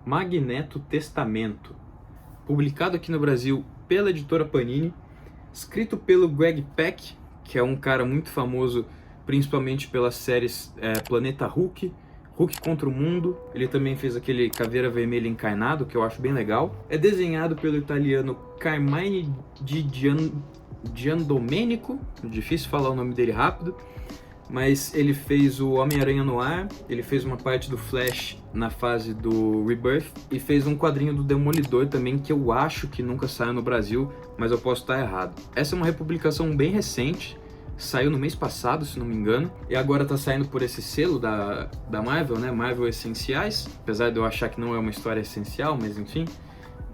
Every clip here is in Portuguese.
Magneto Testamento, publicado aqui no Brasil pela editora Panini, escrito pelo Greg Pak, que é um cara muito famoso principalmente pelas séries Planeta Hulk, Hulk contra o Mundo. Ele também fez aquele Caveira Vermelha Encarnado, que eu acho bem legal. É desenhado pelo italiano Carmine Di Giandomenico, difícil falar o nome dele rápido, mas ele fez o Homem-Aranha no Ar, ele fez uma parte do Flash na fase do Rebirth e fez um quadrinho do Demolidor também, que eu acho que nunca saiu no Brasil, mas eu posso estar errado. Essa é uma republicação bem recente, saiu no mês passado, se não me engano, e agora tá saindo por esse selo da Marvel, né? Marvel Essenciais, apesar de eu achar que não é uma história essencial, mas enfim.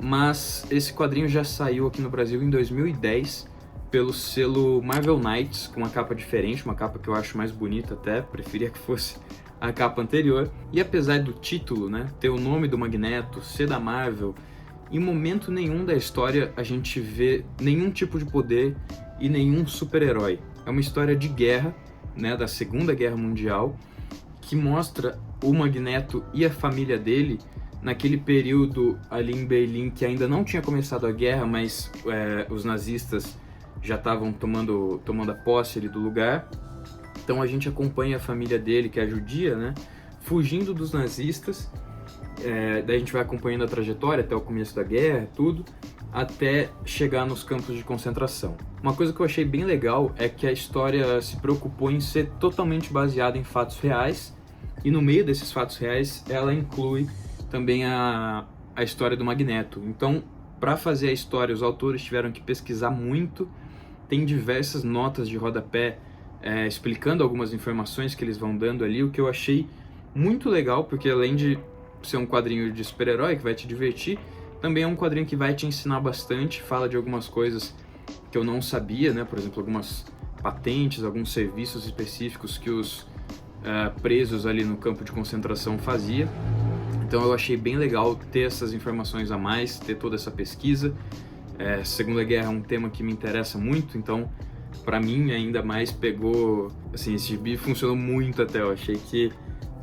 Mas esse quadrinho já saiu aqui no Brasil em 2010, pelo selo Marvel Knights, com uma capa diferente, uma capa que eu acho mais bonita até, preferia que fosse a capa anterior. E apesar do título, né, ter o nome do Magneto, ser da Marvel, em momento nenhum da história a gente vê nenhum tipo de poder e nenhum super-herói. É uma história de guerra, né, da Segunda Guerra Mundial, que mostra o Magneto e a família dele naquele período ali em Berlim que ainda não tinha começado a guerra, mas os nazistas já estavam tomando a posse ali do lugar. Então a gente acompanha a família dele, que é judia, né, fugindo dos nazistas. Daí a gente vai acompanhando a trajetória até o começo da guerra, tudo, até chegar nos campos de concentração. Uma coisa que eu achei bem legal é que a história se preocupou em ser totalmente baseada em fatos reais, e no meio desses fatos reais ela inclui também a história do Magneto. Então, para fazer a história, os autores tiveram que pesquisar muito. Tem diversas notas de rodapé explicando algumas informações que eles vão dando ali, o que eu achei muito legal, porque além de ser um quadrinho de super-herói que vai te divertir, também é um quadrinho que vai te ensinar bastante, fala de algumas coisas que eu não sabia, né? Por exemplo, algumas patentes, alguns serviços específicos que os presos ali no campo de concentração faziam. Então eu achei bem legal ter essas informações a mais, ter toda essa pesquisa. Segunda Guerra é um tema que me interessa muito, então para mim ainda mais pegou, assim, esse gibi funcionou muito até, eu achei que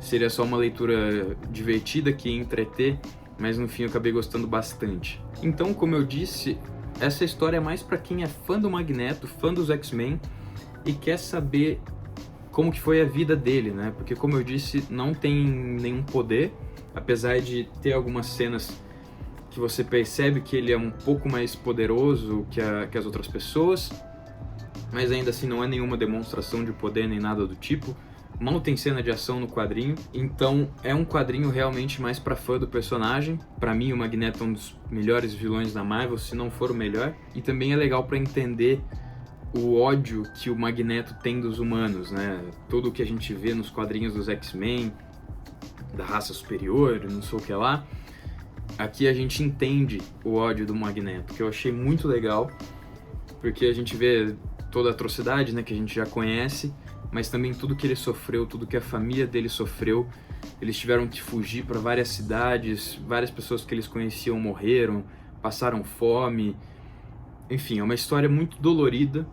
seria só uma leitura divertida que ia entreter, mas no fim eu acabei gostando bastante. Então, como eu disse, essa história é mais para quem é fã do Magneto, fã dos X-Men e quer saber como que foi a vida dele, né? Porque, como eu disse, não tem nenhum poder, apesar de ter algumas cenas que você percebe que ele é um pouco mais poderoso que as outras pessoas, mas ainda assim não é nenhuma demonstração de poder nem nada do tipo. Mal tem cena de ação no quadrinho, então é um quadrinho realmente mais para fã do personagem. Para mim, o Magneto é um dos melhores vilões da Marvel, se não for o melhor, e também é legal para entender o ódio que o Magneto tem dos humanos, né? Tudo o que a gente vê nos quadrinhos dos X-Men, da raça superior, não sei o que lá, aqui a gente entende o ódio do Magneto, que eu achei muito legal, porque a gente vê toda a atrocidade, né, que a gente já conhece, mas também tudo que ele sofreu, tudo que a família dele sofreu. Eles tiveram que fugir para várias cidades, várias pessoas que eles conheciam morreram, passaram fome. Enfim, é uma história muito dolorida,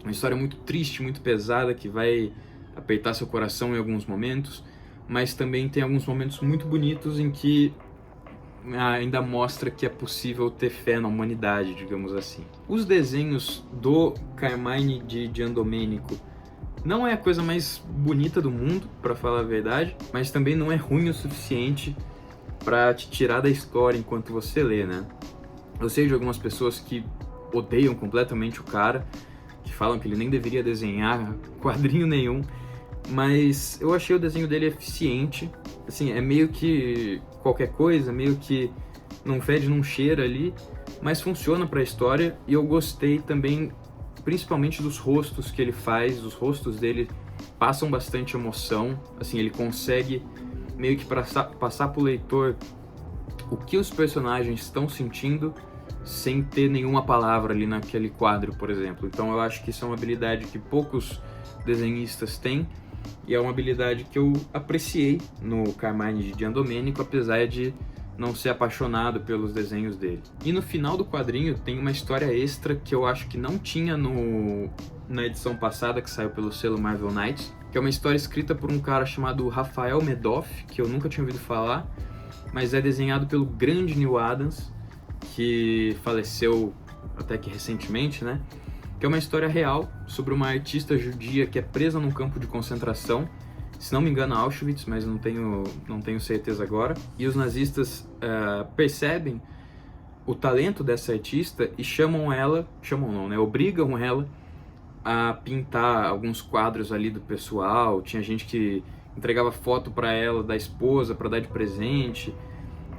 uma história muito triste, muito pesada, que vai apertar seu coração em alguns momentos, mas também tem alguns momentos muito bonitos em que ainda mostra que é possível ter fé na humanidade, digamos assim. Os desenhos do Carmine Di Giandomenico não é a coisa mais bonita do mundo, para falar a verdade, mas também não é ruim o suficiente para te tirar da história enquanto você lê, né? Eu sei de algumas pessoas que odeiam completamente o cara, que falam que ele nem deveria desenhar quadrinho nenhum, mas eu achei o desenho dele eficiente. Assim, é meio que qualquer coisa, meio que não fede, não cheira ali, mas funciona para a história, e eu gostei também principalmente dos rostos que ele faz. Os rostos dele passam bastante emoção, assim, ele consegue meio que passar pro leitor o que os personagens estão sentindo sem ter nenhuma palavra ali naquele quadro, por exemplo. Então eu acho que isso é uma habilidade que poucos desenhistas têm, e é uma habilidade que eu apreciei no Carmine Di Giandomenico, apesar de não ser apaixonado pelos desenhos dele. E no final do quadrinho tem uma história extra que eu acho que não tinha na edição passada, que saiu pelo selo Marvel Knights, que é uma história escrita por um cara chamado Rafael Medoff, que eu nunca tinha ouvido falar, mas é desenhado pelo grande Neal Adams, que faleceu até que recentemente, né? Que é uma história real sobre uma artista judia que é presa num campo de concentração, se não me engano Auschwitz, mas não tenho certeza agora, e os nazistas percebem o talento dessa artista e obrigam ela a pintar alguns quadros ali do pessoal. Tinha gente que entregava foto para ela da esposa para dar de presente.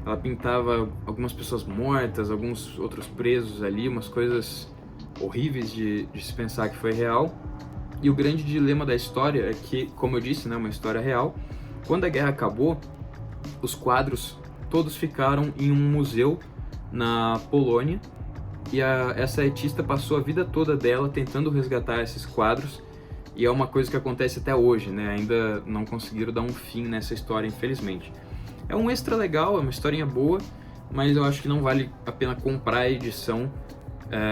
Ela pintava algumas pessoas mortas, alguns outros presos ali, umas coisas horríveis de se pensar que foi real. E o grande dilema da história é que, como eu disse, né, uma história real. Quando a guerra acabou, os quadros todos ficaram em um museu na Polônia, e essa artista passou a vida toda dela tentando resgatar esses quadros, e é uma coisa que acontece até hoje, né? Ainda não conseguiram dar um fim nessa história, infelizmente. É um extra legal, é uma historinha boa, mas eu acho que não vale a pena comprar a edição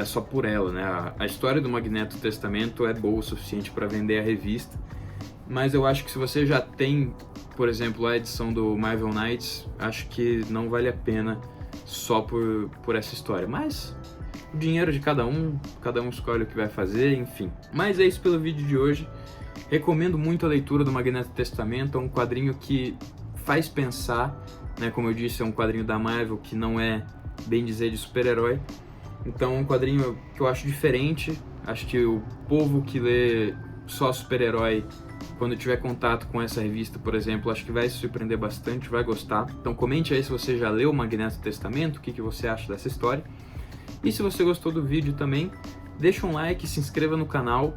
só por ela, né? A história do Magneto Testamento é boa o suficiente para vender a revista, mas eu acho que se você já tem, por exemplo, a edição do Marvel Knights, acho que não vale a pena só por essa história. Mas o dinheiro de cada um escolhe o que vai fazer, enfim. Mas é isso pelo vídeo de hoje. Recomendo muito a leitura do Magneto Testamento, é um quadrinho que faz pensar, né? Como eu disse, é um quadrinho da Marvel que não é, bem dizer, de super-herói. Então é um quadrinho que eu acho diferente. Acho que o povo que lê só super-herói, quando tiver contato com essa revista, por exemplo, acho que vai se surpreender bastante, vai gostar. Então comente aí se você já leu o Magneto Testamento, o que você acha dessa história. E se você gostou do vídeo também, deixa um like, se inscreva no canal.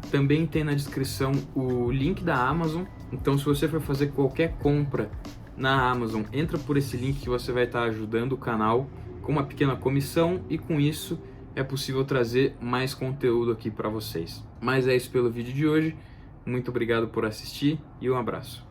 Também tem na descrição o link da Amazon. Então se você for fazer qualquer compra na Amazon, entra por esse link que você vai estar ajudando o canal com uma pequena comissão, e com isso é possível trazer mais conteúdo aqui para vocês. Mas é isso pelo vídeo de hoje. Muito obrigado por assistir e um abraço.